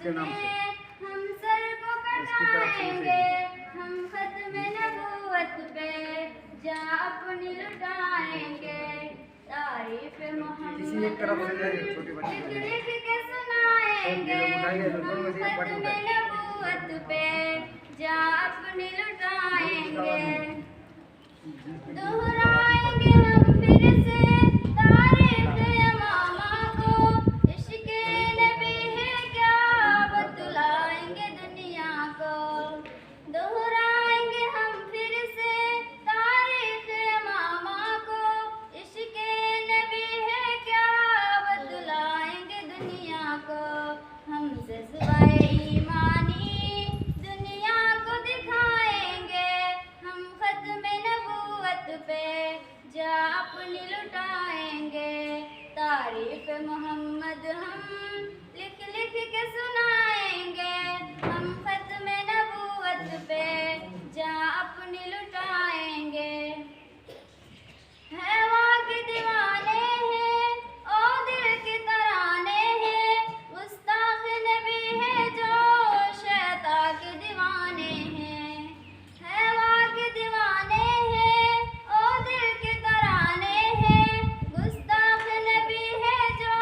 इसके नाम से हम सर को कटाएंगे, हम खत्म नबूवत पे जा अपनी लुटाएंगे। तारीफ मोहम्मद किसी एक तरफ से जाए छोटी बच्ची लिख लिख के सुनाएंगे, हम खत्म नबूवत पे जा अपनी लुटाएंगे। दोहराएंगे हम फिर से तारीफ मामा को, इश्क़ नबी है क्या बतलाएंगे दुनिया को। दोहराएंगे हम फिर से तारीफ मामा को, इश्क़ नबी है क्या बतलाएंगे दुनिया को। हम जज़्बाए ईमानी दुनिया को दिखाएंगे, हम खत्म नबूवत पे जा अपनी लुटाएंगे। तारीफ मोहम्मद हम लिख लिख के सुनाएंगे, हम खत्म नबूवत पे जा अपनी लुटाएंगे। हैवा के दीवाने हैं और दिल के तराने हैं, गुस्ताख नबी है जो शैतान के दीवाने हैं। हैवा के दीवाने हैं और दिल के तराने हैं, गुस्ताख नबी है जो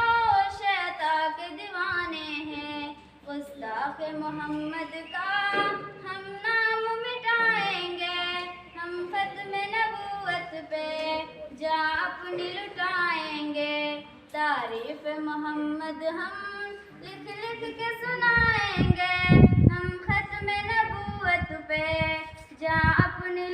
शैतान के दीवाने हैं। गुस्ताख मोहम्मद का हम नाम मिटाएंगे, हम खत्म नबूवत पे जा अपनी लुटाएंगे। तारीफ मोहम्मद हम लिख लिख के सुनाएंगे, हम खत्म नबूवत पे जा